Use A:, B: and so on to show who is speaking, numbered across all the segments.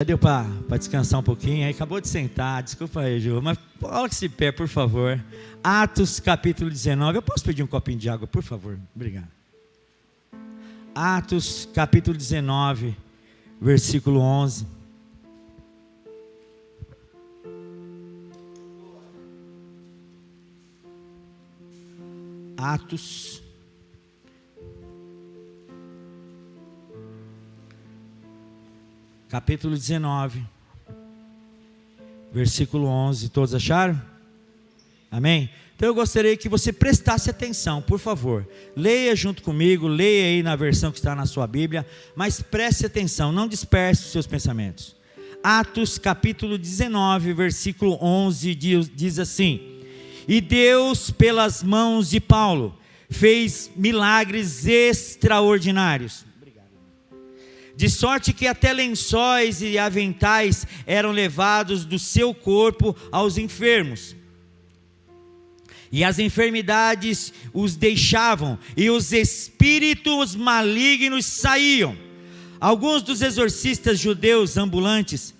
A: Deu para descansar um pouquinho, aí acabou de sentar, desculpa aí, Ju, mas coloque-se de pé, por favor. Atos capítulo 19, eu posso pedir um copinho de água, por favor? Obrigado. Atos capítulo 19, versículo 11. Atos capítulo 19, versículo 11, todos acharam? Amém? Então eu gostaria que você prestasse atenção, por favor, leia junto comigo, leia aí na versão que está na sua Bíblia, mas preste atenção, não disperse os seus pensamentos. Atos capítulo 19, versículo 11, diz assim: e Deus pelas mãos de Paulo fez milagres extraordinários, de sorte que até lençóis e aventais eram levados do seu corpo aos enfermos, e as enfermidades os deixavam, e os espíritos malignos saíam. Alguns dos exorcistas judeus ambulantes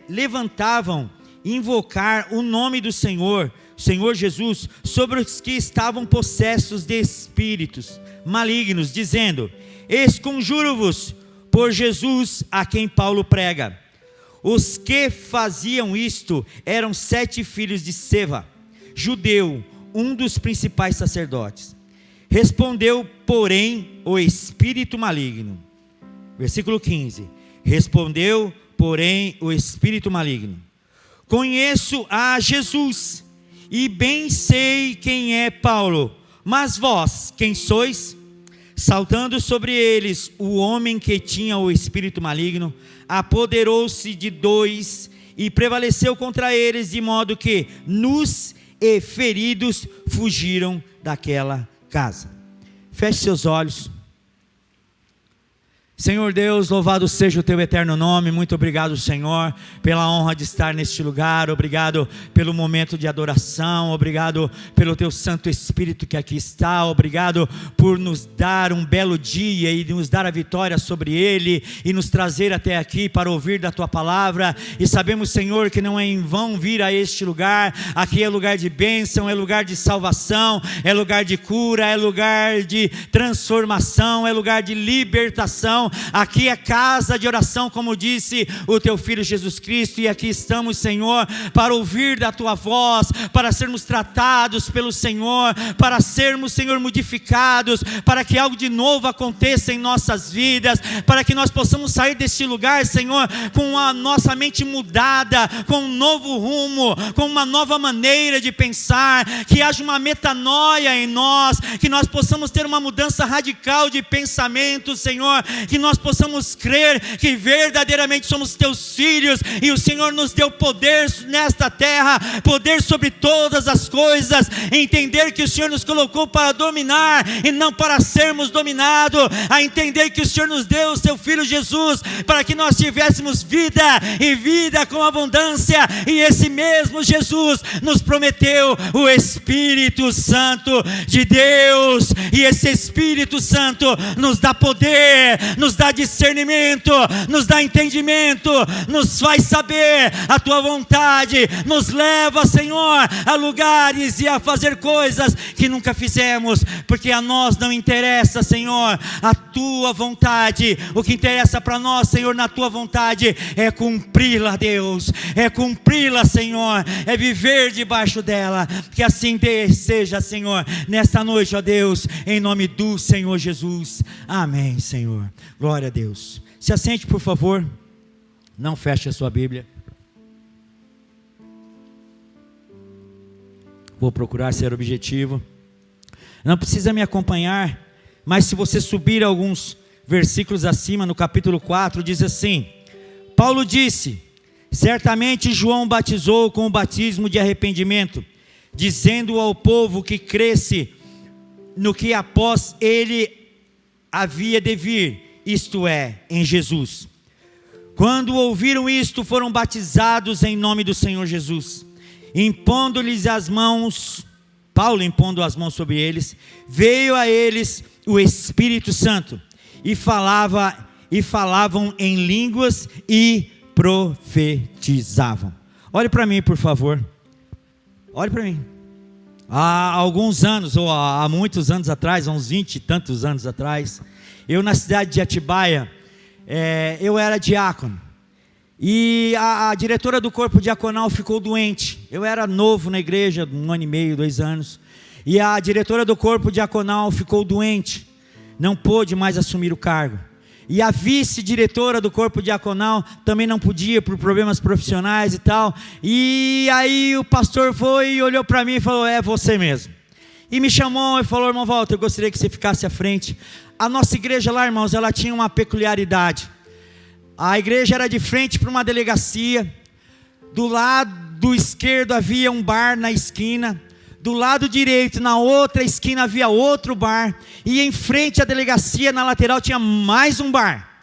A: levantavam invocar o nome do Senhor Jesus, sobre os que estavam possessos de espíritos malignos, dizendo: esconjuro-vos por Jesus a quem Paulo prega. Os que faziam isto eram 7 filhos de Seva, judeu, um dos principais sacerdotes. Respondeu, porém, o espírito maligno. Versículo 15. Respondeu, porém, o espírito maligno: conheço a Jesus, e bem sei quem é Paulo, mas vós, quem sois? Saltando sobre eles, o homem que tinha o espírito maligno apoderou-se de 2 e prevaleceu contra eles, de modo que nus e feridos fugiram daquela casa. Feche seus olhos. Senhor Deus, louvado seja o teu eterno nome. Muito obrigado, Senhor, pela honra de estar neste lugar. Obrigado pelo momento de adoração. Obrigado pelo teu Santo Espírito que aqui está. Obrigado por nos dar um belo dia e nos dar a vitória sobre ele e nos trazer até aqui para ouvir da tua palavra. E sabemos, Senhor, que não é em vão vir a este lugar. Aqui é lugar de bênção, é lugar de salvação, é lugar de cura, é lugar de transformação, é lugar de libertação. Aqui é casa de oração, como disse o teu Filho Jesus Cristo, e aqui estamos, Senhor, para ouvir da tua voz, para sermos tratados pelo Senhor, para sermos, Senhor, modificados, para que algo de novo aconteça em nossas vidas, para que nós possamos sair deste lugar, Senhor, com a nossa mente mudada, com um novo rumo, com uma nova maneira de pensar, que haja uma metanoia em nós, que nós possamos ter uma mudança radical de pensamento, Senhor, que nós possamos crer que verdadeiramente somos teus filhos, e o Senhor nos deu poder nesta terra, poder sobre todas as coisas, entender que o Senhor nos colocou para dominar e não para sermos dominados, a entender que o Senhor nos deu o seu Filho Jesus, para que nós tivéssemos vida e vida com abundância, e esse mesmo Jesus nos prometeu o Espírito Santo de Deus, e esse Espírito Santo nos dá poder, nos dá discernimento, nos dá entendimento, nos faz saber a tua vontade, nos leva, Senhor, a lugares e a fazer coisas que nunca fizemos, porque a nós não interessa, Senhor, a tua vontade. O que interessa para nós, Senhor, na tua vontade é cumpri-la, Deus, é cumpri-la, Senhor, é viver debaixo dela. Que assim seja, Senhor, nesta noite, ó Deus, em nome do Senhor Jesus. Amém, Senhor. Glória a Deus. Se assente, por favor. Não feche a sua Bíblia. Vou procurar ser objetivo. Não precisa me acompanhar, mas se você subir alguns versículos acima, no capítulo 4, diz assim: Paulo disse: certamente João batizou com o batismo de arrependimento, dizendo ao povo que cresce no que após ele havia de vir, isto é, em Jesus. Quando ouviram isto, foram batizados em nome do Senhor Jesus. Impondo-lhes as mãos, Paulo impondo as mãos sobre eles, veio a eles o Espírito Santo, e e falavam em línguas e profetizavam. Olhe para mim, por favor. Olhe para mim. Há alguns anos, ou há muitos anos atrás, há uns 20 e tantos anos atrás, eu na cidade de Atibaia, eu era diácono. E a diretora do corpo diaconal ficou doente. Eu era novo na igreja, 1 ano e meio, 2 anos. E a diretora do corpo diaconal ficou doente. Não pôde mais assumir o cargo. E a vice-diretora do corpo diaconal também não podia, por problemas profissionais e tal. E aí o pastor foi e olhou para mim e falou: é você mesmo. E me chamou e falou: irmão Walter, eu gostaria que você ficasse à frente. A nossa igreja lá, irmãos, ela tinha uma peculiaridade. A igreja era de frente para uma delegacia. Do lado esquerdo havia um bar na esquina. Do lado direito, na outra esquina, havia outro bar. E em frente à delegacia, na lateral, tinha mais um bar.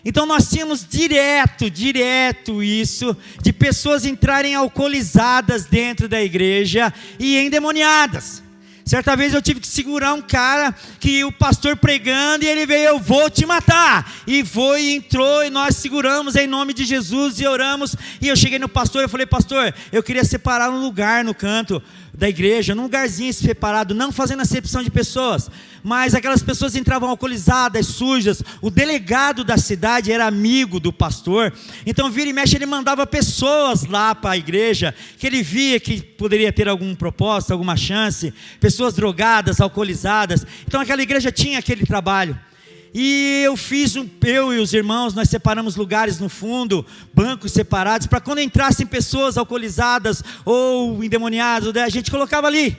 A: Então nós tínhamos direto isso, de pessoas entrarem alcoolizadas dentro da igreja e endemoniadas. Certa vez eu tive que segurar um cara, que o pastor pregando, e ele veio: eu vou te matar. E foi, e entrou, e nós seguramos em nome de Jesus e oramos. E eu cheguei no pastor, eu falei: pastor, eu queria separar um lugar no canto da igreja, num lugarzinho separado, não fazendo acepção de pessoas, mas aquelas pessoas entravam alcoolizadas, sujas. O delegado da cidade era amigo do pastor, então vira e mexe ele mandava pessoas lá para a igreja, que ele via que poderia ter algum propósito, alguma chance, pessoas drogadas, alcoolizadas. Então aquela igreja tinha aquele trabalho. E eu e os irmãos, nós separamos lugares no fundo, bancos separados, para quando entrassem pessoas alcoolizadas ou endemoniadas, a gente colocava ali.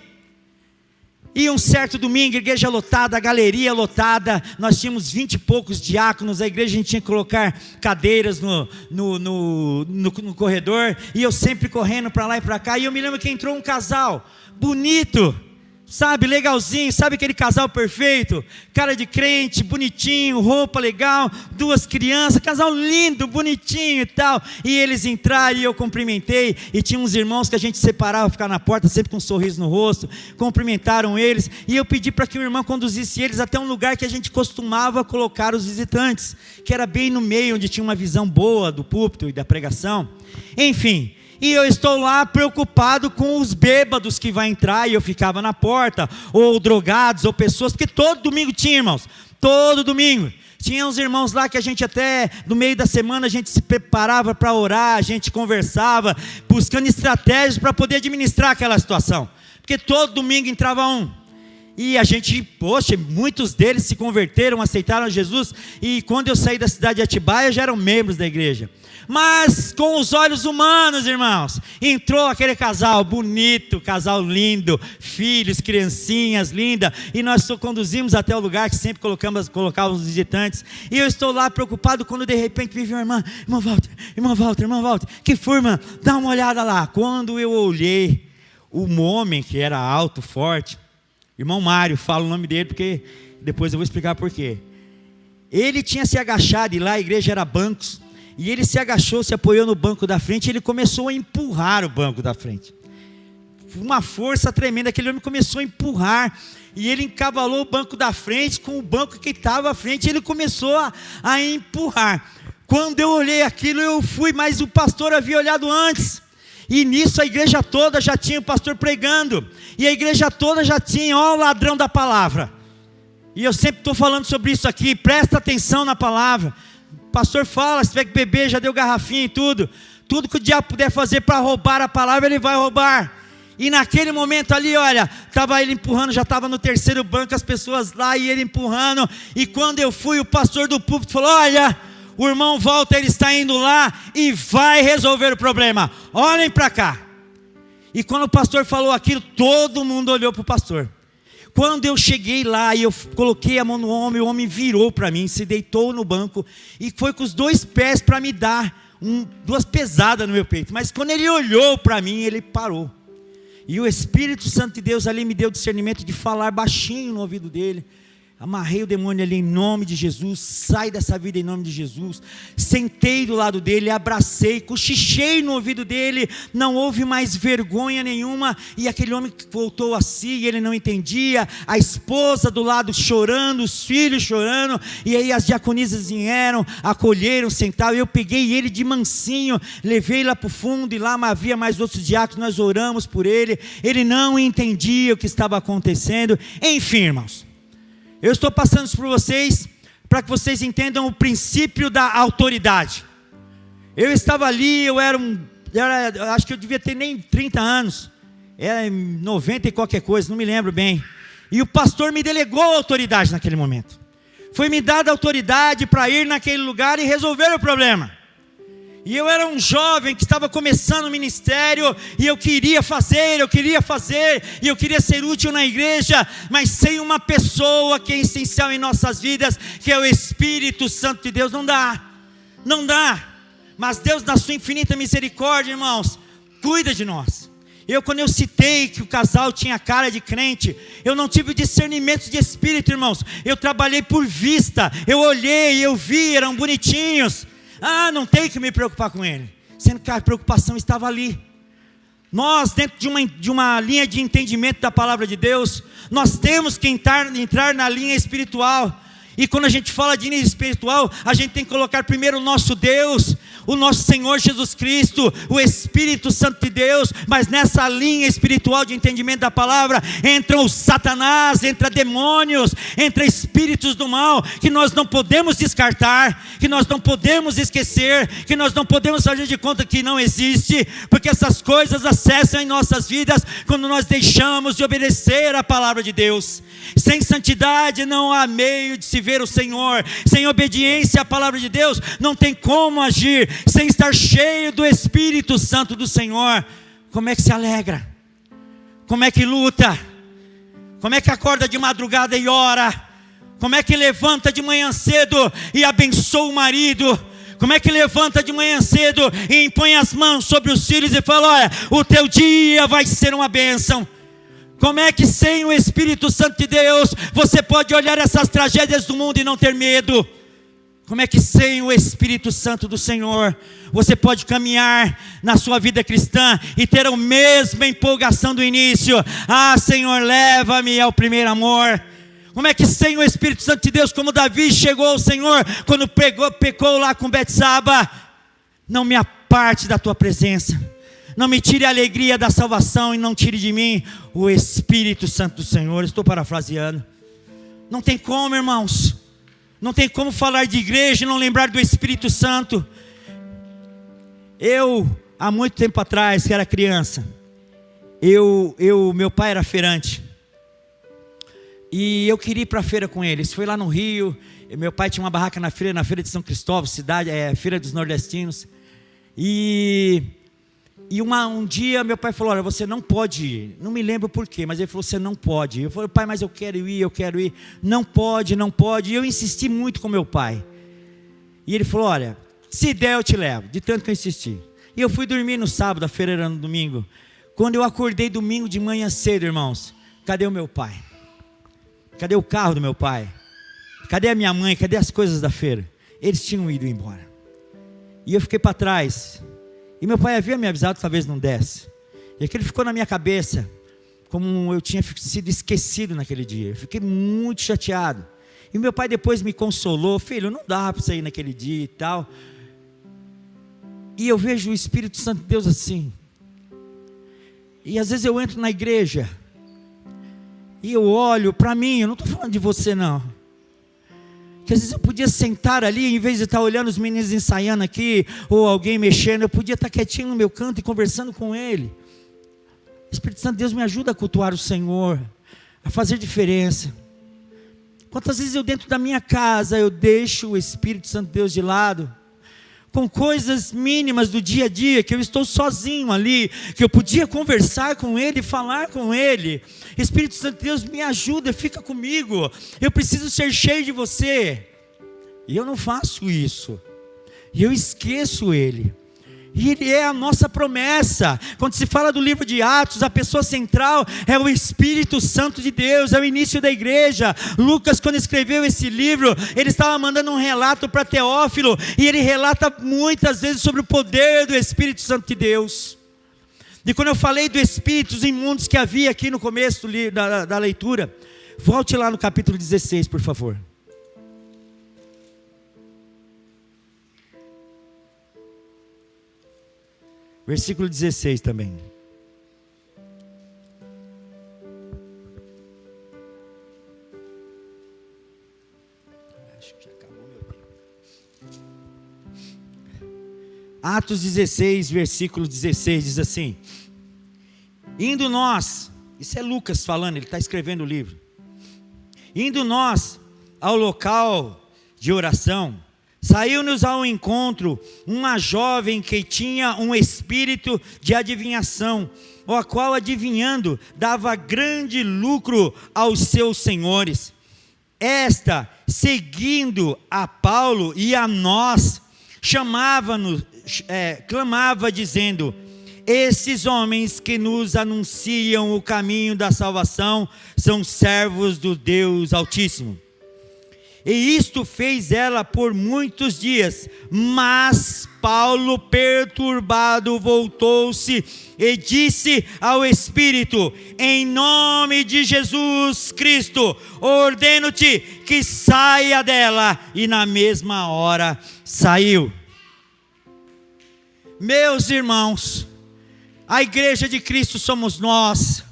A: E um certo domingo, igreja lotada, galeria lotada, nós tínhamos 20 e poucos diáconos, a igreja a gente tinha que colocar cadeiras no corredor, e eu sempre correndo para lá e para cá. E eu me lembro que entrou um casal bonito, sabe, legalzinho, sabe aquele casal perfeito, cara de crente, bonitinho, roupa legal, 2 crianças, casal lindo, bonitinho e tal. E eles entraram e eu cumprimentei, e tinha uns irmãos que a gente separava, ficava na porta sempre com um sorriso no rosto, cumprimentaram eles, e eu pedi para que o irmão conduzisse eles até um lugar que a gente costumava colocar os visitantes, que era bem no meio, onde tinha uma visão boa do púlpito e da pregação. Enfim, e eu estou lá preocupado com os bêbados que vai entrar, e eu ficava na porta, ou drogados, ou pessoas, porque todo domingo tinha, irmãos, todo domingo. Tinha uns irmãos lá que a gente até, no meio da semana, a gente se preparava para orar, a gente conversava, buscando estratégias para poder administrar aquela situação, porque todo domingo entrava um. E a gente, poxa, muitos deles se converteram, aceitaram Jesus, e quando eu saí da cidade de Atibaia, já eram membros da igreja. Mas com os olhos humanos, irmãos, entrou aquele casal bonito, casal lindo, filhos, criancinhas lindas, e nós conduzimos até o lugar que sempre colocávamos os visitantes. E eu estou lá preocupado, quando de repente me viu uma irmão Walter, que foi, irmã? Dá uma olhada lá. Quando eu olhei, um homem que era alto, forte, irmão Mário, falo o nome dele porque depois eu vou explicar por quê. Ele tinha se agachado, e lá a igreja era bancos, e ele se agachou, se apoiou no banco da frente, e ele começou a empurrar o banco da frente. Uma força tremenda, aquele homem começou a empurrar, e ele encavalou o banco da frente com o banco que estava à frente, e ele começou a empurrar. Quando eu olhei aquilo, eu fui, mas o pastor havia olhado antes. E nisso a igreja toda já tinha o pastor pregando, e a igreja toda já tinha, ó, o ladrão da palavra. E eu sempre estou falando sobre isso aqui, presta atenção na palavra. O pastor fala, se tiver que beber, já deu garrafinha e tudo que o diabo puder fazer para roubar a palavra, ele vai roubar. E naquele momento ali, olha, estava ele empurrando, já estava no 3º banco, as pessoas lá, e ele empurrando. E quando eu fui, o pastor do púlpito falou: olha, o irmão Walter, ele está indo lá e vai resolver o problema, olhem para cá. E quando o pastor falou aquilo, todo mundo olhou para o pastor. Quando eu cheguei lá e eu coloquei a mão no homem, o homem virou para mim, se deitou no banco e foi com os 2 pés para me dar 2 pesadas no meu peito. Mas quando ele olhou para mim, ele parou. E o Espírito Santo de Deus ali me deu discernimento de falar baixinho no ouvido dele. Amarrei o demônio ali em nome de Jesus. Sai dessa vida em nome de Jesus. Sentei do lado dele, abracei, cochichei no ouvido dele. Não houve mais vergonha nenhuma. E aquele homem voltou a si, e ele não entendia. A esposa do lado chorando, os filhos chorando. E aí as diaconisas vieram, acolheram, sentaram. Eu peguei ele de mansinho, levei lá para o fundo. E lá havia mais outros diáconos, nós oramos por ele. Ele não entendia o que estava acontecendo. Enfim, irmãos, eu estou passando isso para vocês, para que vocês entendam o princípio da autoridade. Eu estava ali, eu acho que eu devia ter nem 30 anos, era 90 e qualquer coisa, não me lembro bem. E o pastor me delegou a autoridade naquele momento. Foi me dada a autoridade para ir naquele lugar e resolver o problema. E eu era um jovem que estava começando o ministério, e eu queria fazer, e eu queria ser útil na igreja, mas sem uma pessoa que é essencial em nossas vidas, que é o Espírito Santo de Deus, não dá. Mas Deus, na sua infinita misericórdia, irmãos, cuida de nós. Quando eu citei que o casal tinha cara de crente, eu não tive discernimento de espírito, irmãos. Eu trabalhei por vista, eu olhei, eu vi, eram bonitinhos. Não tem que me preocupar com ele, sendo que a preocupação estava ali. Nós, dentro de uma linha de entendimento da palavra de Deus, nós temos que entrar na linha espiritual. E quando a gente fala de linha espiritual, a gente tem que colocar primeiro o nosso Deus, o nosso Senhor Jesus Cristo, o Espírito Santo de Deus. Mas nessa linha espiritual de entendimento da palavra, entram o Satanás, entra demônios, entra espíritos do mal, que nós não podemos descartar, que nós não podemos esquecer, que nós não podemos fazer de conta que não existe, porque essas coisas acessam em nossas vidas quando nós deixamos de obedecer a palavra de Deus. Sem santidade não há meio de se ver o Senhor. Sem obediência à palavra de Deus não tem como agir. Sem estar cheio do Espírito Santo do Senhor, como é que se alegra? Como é que luta? Como é que acorda de madrugada e ora? Como é que levanta de manhã cedo e abençoa o marido? Como é que levanta de manhã cedo e impõe as mãos sobre os filhos e fala: olha, o teu dia vai ser uma bênção? Como é que sem o Espírito Santo de Deus você pode olhar essas tragédias do mundo e não ter medo? Como é que sem o Espírito Santo do Senhor você pode caminhar na sua vida cristã e ter a mesma empolgação do início? Senhor, leva-me ao primeiro amor. Como é que sem o Espírito Santo de Deus, como Davi chegou ao Senhor quando pecou lá com Betsaba: não me aparte da tua presença, não me tire a alegria da salvação e não tire de mim o Espírito Santo do Senhor. Estou parafraseando. Não tem como, irmãos. Não tem como falar de igreja e não lembrar do Espírito Santo. Eu, há muito tempo atrás, que era criança, meu pai era feirante. E eu queria ir para a feira com ele. Isso foi lá no Rio. Meu pai tinha uma barraca na feira de São Cristóvão, feira dos nordestinos. E um dia meu pai falou: olha, você não pode ir. Não me lembro porquê, mas ele falou: você não pode ir. Eu falei: pai, mas eu quero ir. Não pode. E eu insisti muito com meu pai. E ele falou: olha, se der eu te levo. De tanto que eu insisti. E eu fui dormir no sábado, a feira era no domingo. Quando eu acordei domingo de manhã cedo, irmãos, cadê o meu pai? Cadê o carro do meu pai? Cadê a minha mãe? Cadê as coisas da feira? Eles tinham ido embora. E eu fiquei para trás. E meu pai havia me avisado que talvez não desse. E aquilo ficou na minha cabeça, como eu tinha sido esquecido naquele dia. Eu fiquei muito chateado. E meu pai depois me consolou: filho, não dá para você ir naquele dia e tal. E eu vejo o Espírito Santo de Deus assim. E às vezes eu entro na igreja e eu olho para mim, eu não estou falando de você não. Que às vezes eu podia sentar ali, em vez de estar olhando os meninos ensaiando aqui, ou alguém mexendo, eu podia estar quietinho no meu canto e conversando com ele. O Espírito Santo de Deus me ajuda a cultuar o Senhor, a fazer diferença. Quantas vezes eu dentro da minha casa, eu deixo o Espírito Santo de Deus de lado, com coisas mínimas do dia a dia, que eu estou sozinho ali, que eu podia conversar com ele, falar com ele. Espírito Santo de Deus, me ajuda, fica comigo, eu preciso ser cheio de você. E eu não faço isso, e eu esqueço ele. E Ele é a nossa promessa. Quando se fala do livro de Atos, a pessoa central é o Espírito Santo de Deus, é o início da igreja. Lucas, quando escreveu esse livro, ele estava mandando um relato para Teófilo, e ele relata muitas vezes sobre o poder do Espírito Santo de Deus. E quando eu falei dos espíritos imundos que havia aqui no começo da leitura, volte lá no capítulo 16, por favor. Versículo 16 também. Acho que já acabou meu tempo. Atos 16, versículo 16, diz assim: indo nós, isso é Lucas falando, ele está escrevendo o livro. Indo nós ao local de oração, saiu-nos ao encontro uma jovem que tinha um espírito de adivinhação, a qual adivinhando dava grande lucro aos seus senhores. Esta, seguindo a Paulo e a nós, clamava dizendo: esses homens que nos anunciam o caminho da salvação são servos do Deus Altíssimo. E isto fez ela por muitos dias, mas Paulo, perturbado, voltou-se e disse ao Espírito: em nome de Jesus Cristo, ordeno-te que saia dela. E na mesma hora saiu. Meus irmãos, a igreja de Cristo somos nós.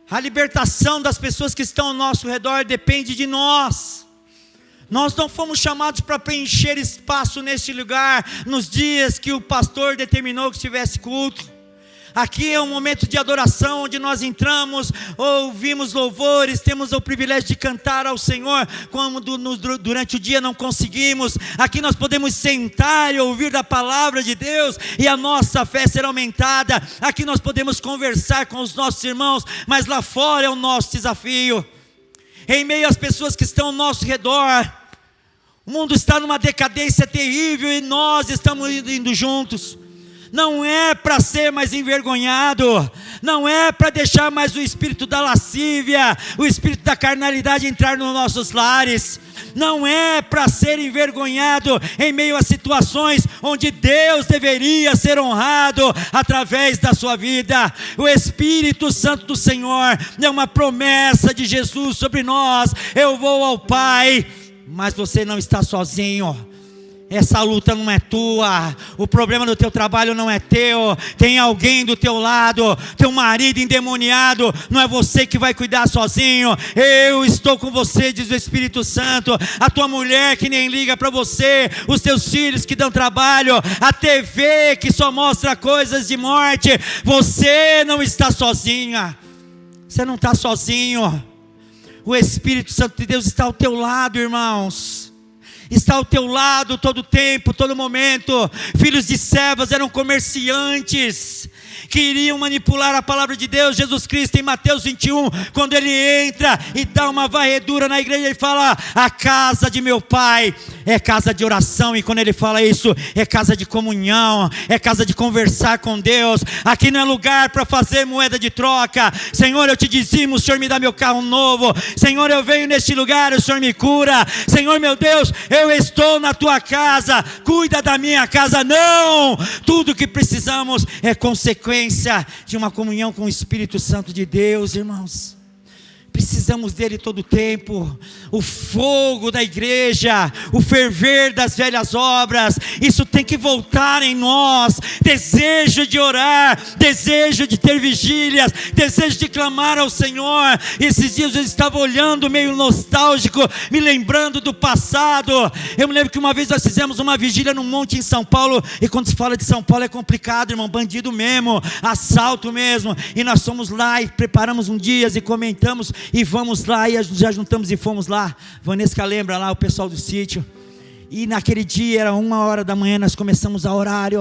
A: A libertação das pessoas que estão ao nosso redor depende de nós. Nós não fomos chamados para preencher espaço neste lugar nos dias que o pastor determinou que tivesse culto. Aqui é um momento de adoração, onde nós entramos, ouvimos louvores, temos o privilégio de cantar ao Senhor, quando durante o dia não conseguimos. Aqui nós podemos sentar e ouvir da palavra de Deus, e a nossa fé será aumentada. Aqui nós podemos conversar com os nossos irmãos, mas lá fora é o nosso desafio. Em meio às pessoas que estão ao nosso redor, o mundo está numa decadência terrível, e nós estamos indo juntos. Não é para ser mais envergonhado, não é para deixar mais o espírito da lascívia, o espírito da carnalidade entrar nos nossos lares. Não é para ser envergonhado em meio a situações onde Deus deveria ser honrado através da sua vida. O Espírito Santo do Senhor é uma promessa de Jesus sobre nós. Eu vou ao Pai, mas você não está sozinho. Essa luta não é tua, o problema do teu trabalho não é teu, tem alguém do teu lado, teu marido endemoniado, não é você que vai cuidar sozinho. Eu estou com você, diz o Espírito Santo. A tua mulher que nem liga para você, os teus filhos que dão trabalho, a TV que só mostra coisas de morte, você não está sozinha, você não está sozinho. O Espírito Santo de Deus está ao teu lado, irmãos. Está ao teu lado todo tempo, todo momento. Filhos de servas eram comerciantes, que iriam manipular a palavra de Deus. Jesus Cristo, em Mateus 21, quando ele entra e dá uma varredura na igreja, ele fala: a casa de meu pai é casa de oração. E quando ele fala isso, é casa de comunhão, é casa de conversar com Deus. Aqui não é lugar para fazer moeda de troca. Senhor, eu te dizimo, o Senhor me dá meu carro novo. Senhor, eu venho neste lugar, o Senhor me cura. Senhor, meu Deus, eu estou na tua casa, cuida da minha casa. Não, tudo que precisamos é consequência de uma comunhão com o Espírito Santo de Deus, irmãos. Precisamos dele todo o tempo. O fogo da igreja, o ferver das velhas obras, isso tem que voltar em nós. Desejo de orar, desejo de ter vigílias, desejo de clamar ao Senhor. Esses dias eu estava olhando meio nostálgico, me lembrando do passado. Eu me lembro que uma vez nós fizemos uma vigília num monte em São Paulo, e quando se fala de São Paulo é complicado, irmão, bandido mesmo, assalto mesmo. E nós fomos lá e preparamos um dia e comentamos, e vamos lá, e já juntamos e fomos lá. Vanessa lembra lá, o pessoal do sítio. E naquele dia era 1h da manhã, nós começamos a orar,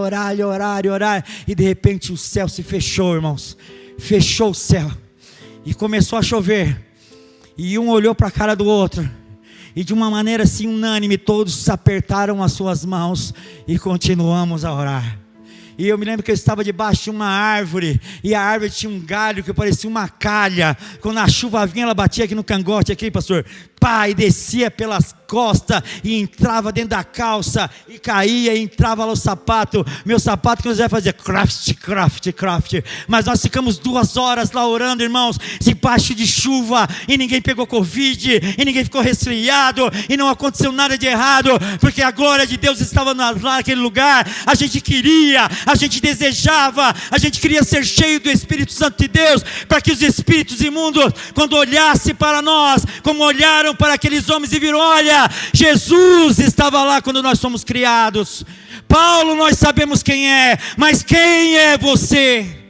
A: e de repente o céu se fechou, irmãos. Fechou o céu e começou a chover, e um olhou para a cara do outro, e de uma maneira assim unânime, todos apertaram as suas mãos e continuamos a orar. E eu me lembro que eu estava debaixo de uma árvore, e a árvore tinha um galho que parecia uma calha. Quando a chuva vinha, ela batia aqui no cangote, aqui, pastor, pá, e descia pelas costas, e entrava dentro da calça, e caía, e entrava lá o sapato. Meu sapato que nós ia fazer, craft. Mas nós ficamos 2 horas lá orando, irmãos, debaixo de chuva, e ninguém pegou Covid, e ninguém ficou resfriado, e não aconteceu nada de errado, porque a glória de Deus estava lá naquele lugar. A gente queria, a gente desejava, a gente queria ser cheio do Espírito Santo de Deus, para que os espíritos imundos, quando olhassem para nós, como olharam para aqueles homens e viram, olha, Jesus estava lá quando nós fomos criados. Paulo, nós sabemos quem é, mas quem é você?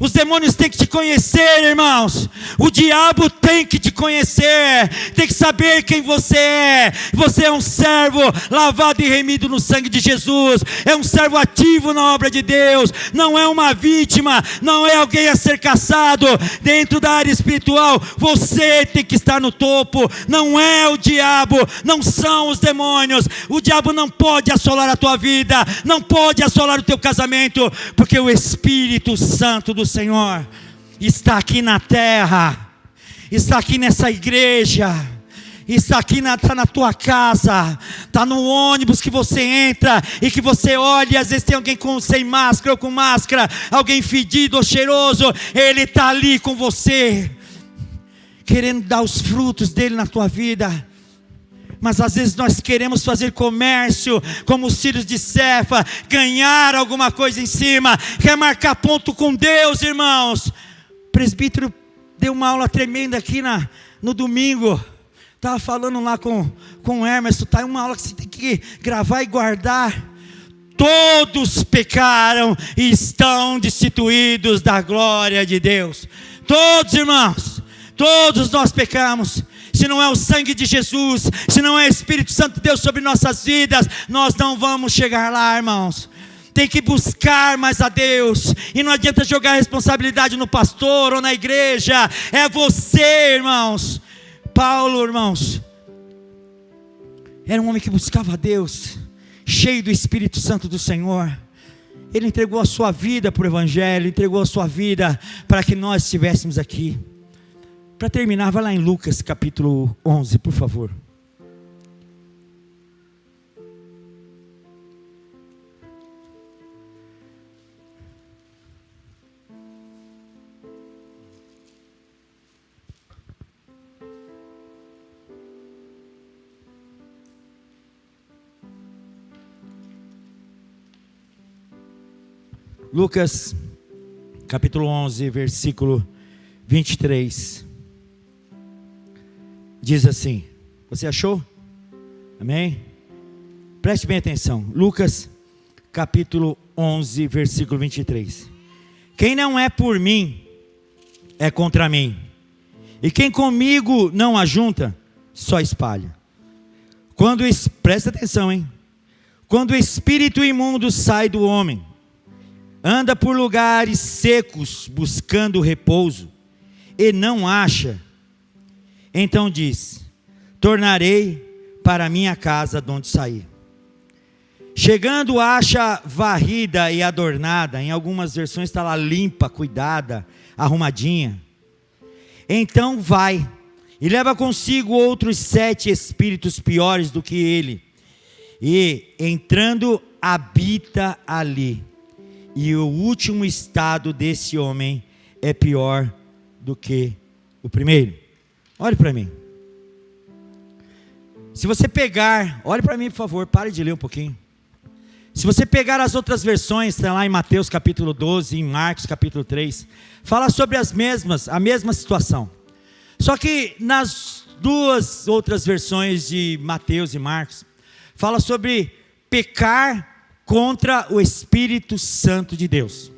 A: Os demônios têm que te conhecer, irmãos. O diabo tem que te conhecer, tem que saber quem você é. Você é um servo lavado e remido no sangue de Jesus, é um servo ativo na obra de Deus, não é uma vítima, não é alguém a ser caçado. Dentro da área espiritual, você tem que estar no topo, não é o diabo, não são os demônios. O diabo não pode assolar a tua vida, não pode assolar o teu casamento, porque o Espírito Santo do Senhor está aqui na terra, está aqui nessa igreja, está aqui está na tua casa, está no ônibus que você entra e que você olha, e às vezes tem alguém sem máscara ou com máscara, alguém fedido ou cheiroso, ele está ali com você, querendo dar os frutos dele na tua vida. Mas às vezes nós queremos fazer comércio, como os filhos de Cefa, ganhar alguma coisa em cima, quer marcar ponto com Deus, irmãos. O presbítero deu uma aula tremenda aqui no domingo, estava falando lá com o Hermes, tá uma aula que você tem que gravar e guardar. Todos pecaram e estão destituídos da glória de Deus. Todos, irmãos, todos nós pecamos. Se não é o sangue de Jesus, se não é o Espírito Santo de Deus sobre nossas vidas, nós não vamos chegar lá, irmãos. Tem que buscar mais a Deus, e não adianta jogar a responsabilidade no pastor ou na igreja, é você, irmãos. Paulo, irmãos, era um homem que buscava a Deus, cheio do Espírito Santo do Senhor. Ele entregou a sua vida para o Evangelho, entregou a sua vida para que nós estivéssemos aqui. Para terminar, vai lá em Lucas capítulo 11, por favor. Lucas capítulo 11, versículo 23. Diz assim, você achou? Amém? Preste bem atenção, Lucas capítulo 11, versículo 23. Quem não é por mim, é contra mim, e quem comigo não ajunta, só espalha. Presta atenção, hein? Quando o espírito imundo sai do homem, anda por lugares secos, buscando repouso, e não acha, então diz, tornarei para minha casa de onde saí. Chegando acha varrida e adornada, em algumas versões está lá limpa, cuidada, arrumadinha. Então vai, e leva consigo outros 7 espíritos piores do que ele, e entrando habita ali. E o último estado desse homem é pior do que o primeiro. Olhe para mim. Se você pegar, olhe para mim por favor, pare de ler um pouquinho. Se você pegar as outras versões, está lá em Mateus capítulo 12, em Marcos capítulo 3, fala sobre a mesma situação. Só que nas 2 outras versões de Mateus e Marcos, fala sobre pecar contra o Espírito Santo de Deus.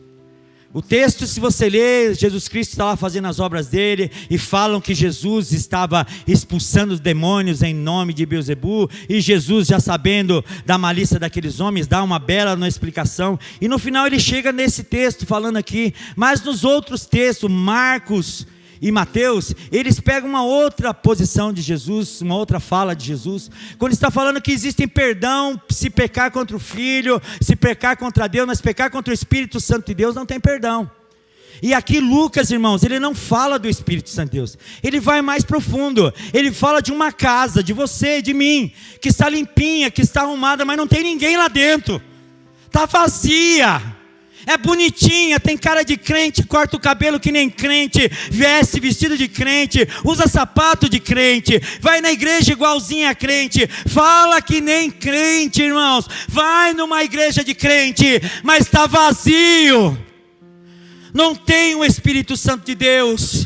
A: O texto, se você ler, Jesus Cristo está lá fazendo as obras dele, e falam que Jesus estava expulsando os demônios em nome de Beelzebu, e Jesus, já sabendo da malícia daqueles homens, dá uma bela explicação, e no final ele chega nesse texto falando aqui, mas nos outros textos, Marcos e Mateus, eles pegam uma outra posição de Jesus, uma outra fala de Jesus, quando está falando que existe perdão se pecar contra o Filho, se pecar contra Deus, mas pecar contra o Espírito Santo de Deus não tem perdão. E aqui Lucas, irmãos, ele não fala do Espírito Santo de Deus, ele vai mais profundo, ele fala de uma casa, de você, de mim, que está limpinha, que está arrumada, mas não tem ninguém lá dentro, está vazia, é bonitinha, tem cara de crente, corta o cabelo que nem crente, veste vestido de crente, usa sapato de crente, vai na igreja igualzinha a crente, fala que nem crente, irmãos, vai numa igreja de crente, mas está vazio, não tem o Espírito Santo de Deus,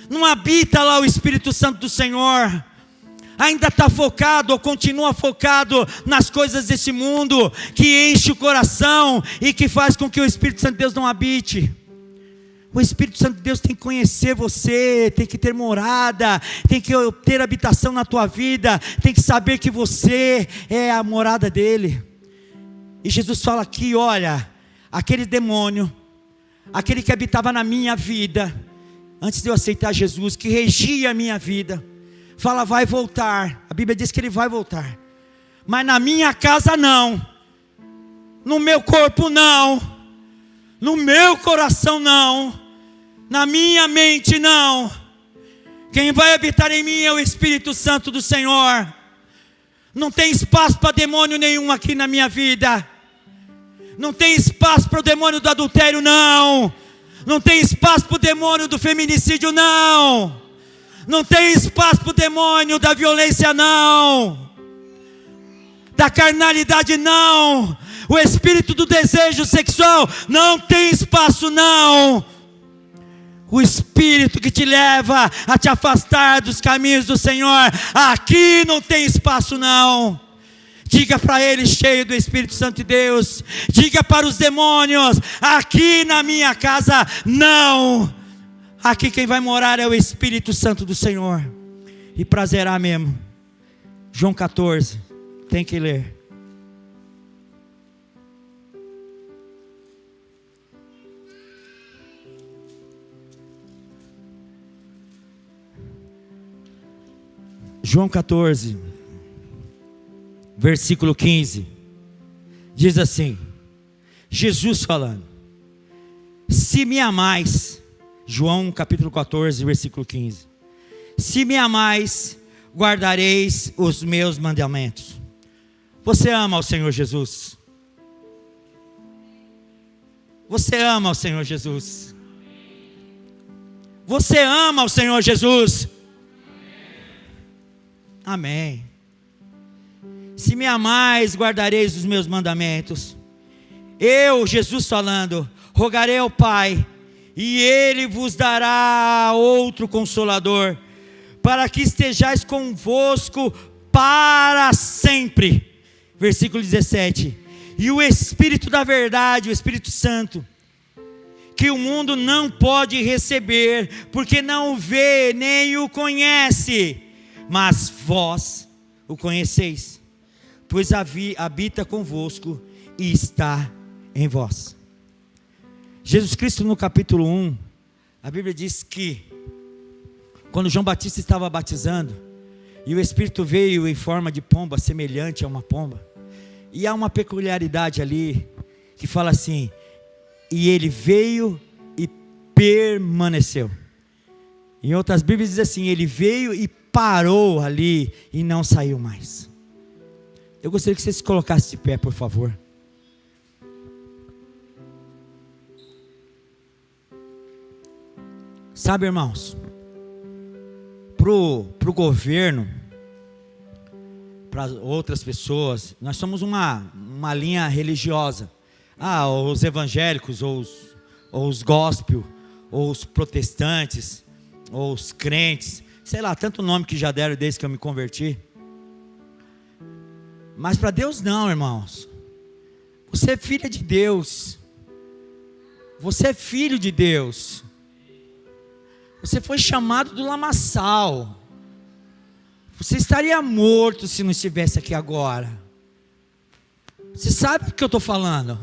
A: não habita lá o Espírito Santo do Senhor, ainda está focado ou continua focado nas coisas desse mundo, que enche o coração e que faz com que o Espírito Santo de Deus não habite. O Espírito Santo de Deus tem que conhecer você, tem que ter morada, tem que ter habitação na tua vida, tem que saber que você é a morada dele. E Jesus fala aqui, olha, aquele demônio, aquele que habitava na minha vida, antes de eu aceitar Jesus, que regia a minha vida, fala, vai voltar. A Bíblia diz que ele vai voltar, mas na minha casa não, no meu corpo não, no meu coração não, na minha mente não. Quem vai habitar em mim é o Espírito Santo do Senhor. Não tem espaço para demônio nenhum aqui na minha vida. Não tem espaço para o demônio do adultério, não. Não tem espaço para o demônio do feminicídio, não. Não tem espaço para o demônio da violência, não. Da carnalidade, não. O espírito do desejo sexual não tem espaço, não. O espírito que te leva a te afastar dos caminhos do Senhor, aqui não tem espaço, não. Diga para ele, cheio do Espírito Santo de Deus, diga para os demônios, aqui na minha casa não. Aqui quem vai morar é o Espírito Santo do Senhor. E prazerá mesmo. João 14, tem que ler. João 14, versículo 15, diz assim, Jesus falando, se me amais, João capítulo 14, versículo 15, se me amais, guardareis os meus mandamentos. Você ama ao Senhor Jesus? Você ama ao Senhor Jesus? Você ama ao Senhor Jesus? Amém. Se me amais, guardareis os meus mandamentos. Eu, Jesus falando, rogarei ao Pai, e Ele vos dará outro Consolador, para que estejais convosco para sempre. Versículo 17. E o Espírito da verdade, o Espírito Santo, que o mundo não pode receber, porque não o vê, nem o conhece, mas vós o conheceis, pois habita convosco e está em vós. Jesus Cristo no capítulo 1, a Bíblia diz que, quando João Batista estava batizando, e o Espírito veio em forma de pomba, semelhante a uma pomba, e há uma peculiaridade ali, que fala assim, e ele veio e permaneceu. Em outras Bíblias diz assim, ele veio e parou ali e não saiu mais. Eu gostaria que você se colocasse de pé, por favor. Sabe, irmãos, pro governo, para outras pessoas, nós somos uma linha religiosa. Os evangélicos, ou os gospel, ou os protestantes, ou os crentes, sei lá, tanto nome que já deram desde que eu me converti. Mas para Deus não, irmãos. Você é filha de Deus. Você é filho de Deus. Você foi chamado do lamaçal. Você estaria morto se não estivesse aqui agora. Você sabe do que eu estou falando?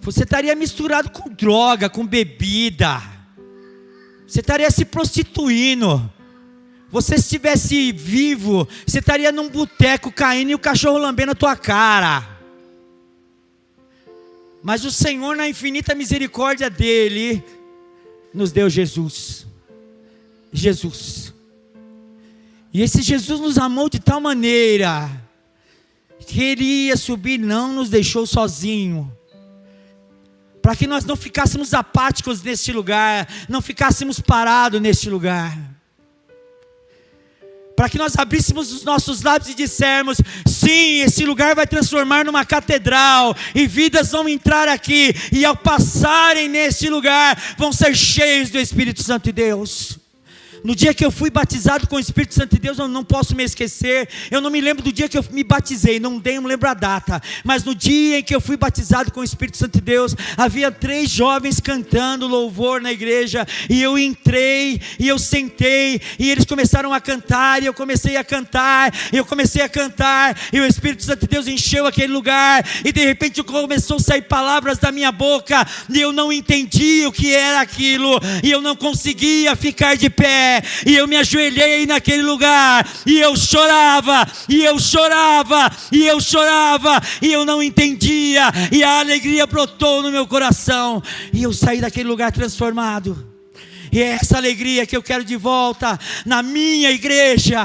A: Você estaria misturado com droga, com bebida. você estaria se prostituindo. Você, se estivesse vivo, você estaria num boteco caindo e o cachorro lambendo a tua cara. Mas o Senhor, na infinita misericórdia dele, nos deu Jesus. Jesus. E esse Jesus nos amou de tal maneira que ele ia subir, não nos deixou sozinho, para que nós não ficássemos apáticos neste lugar, não ficássemos parados neste lugar, para que nós abríssemos os nossos lábios e dissermos: sim, esse lugar vai transformar numa catedral, e vidas vão entrar aqui, e ao passarem neste lugar, vão ser cheios do Espírito Santo de Deus. No dia que eu fui batizado com o Espírito Santo de Deus, eu não posso me esquecer. Eu não me lembro do dia que eu me batizei, não lembro a data. Mas no dia em que eu fui batizado com o Espírito Santo de Deus, havia 3 jovens cantando louvor na igreja. E eu entrei, e eu sentei, e eles começaram a cantar, e eu comecei a cantar, e eu comecei a cantar, e o Espírito Santo de Deus encheu aquele lugar, e de repente começou a sair palavras da minha boca, e eu não entendi o que era aquilo, e eu não conseguia ficar de pé. E eu me ajoelhei naquele lugar, e eu chorava, e eu chorava, e eu chorava, e eu não entendia, e a alegria brotou no meu coração, e eu saí daquele lugar transformado. E é essa alegria que eu quero de volta na minha igreja,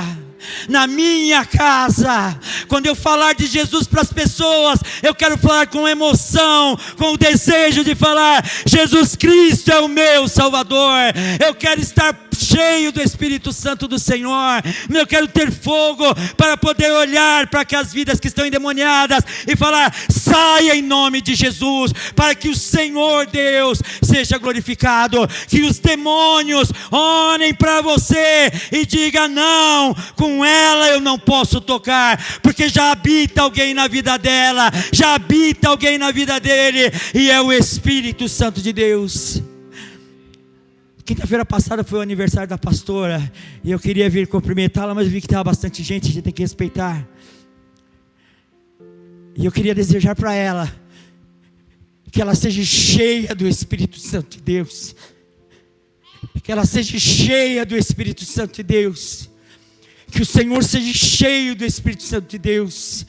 A: na minha casa. Quando eu falar de Jesus para as pessoas, eu quero falar com emoção, com o desejo de falar: Jesus Cristo é o meu Salvador. Eu quero estar cheio do Espírito Santo do Senhor. Eu quero ter fogo para poder olhar para aquelas vidas que estão endemoniadas e falar: saia em nome de Jesus, para que o Senhor Deus seja glorificado, que os demônios olhem para você e digam: não, com ela eu não posso tocar, porque já habita alguém na vida dela, já habita alguém na vida dele, e é o Espírito Santo de Deus. Quinta-feira passada foi o aniversário da pastora, e eu queria vir cumprimentá-la, mas eu vi que estava bastante gente, a gente tem que respeitar. E eu queria desejar para ela que ela seja cheia do Espírito Santo de Deus, que ela seja cheia do Espírito Santo de Deus, que o Senhor seja cheio do Espírito Santo de Deus,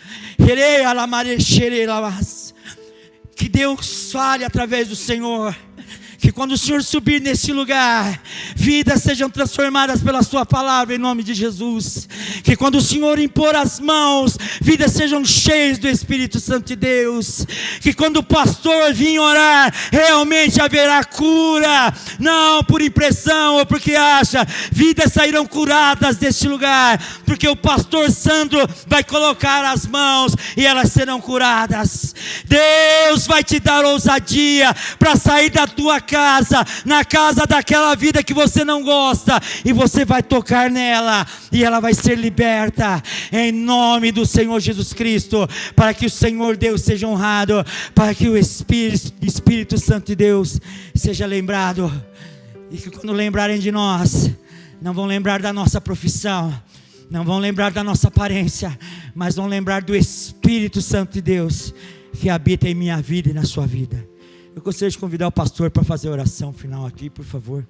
A: que Deus fale através do Senhor, que quando o Senhor subir nesse lugar, vidas sejam transformadas pela sua palavra em nome de Jesus. Que quando o Senhor impor as mãos, vidas sejam cheias do Espírito Santo de Deus. Que quando o pastor vir orar, realmente haverá cura, não por impressão ou porque acha. Vidas sairão curadas deste lugar, porque o pastor Sandro vai colocar as mãos e elas serão curadas. Deus vai te dar ousadia para sair da tua casa, na casa daquela vida que você não gosta, e você vai tocar nela, e ela vai ser liberta, em nome do Senhor Jesus Cristo, para que o Senhor Deus seja honrado, para que o Espírito Santo de Deus seja lembrado, e que quando lembrarem de nós, não vão lembrar da nossa profissão, não vão lembrar da nossa aparência, mas vão lembrar do Espírito Santo de Deus, que habita em minha vida e na sua vida. Eu gostaria de convidar o pastor para fazer a oração final aqui, por favor.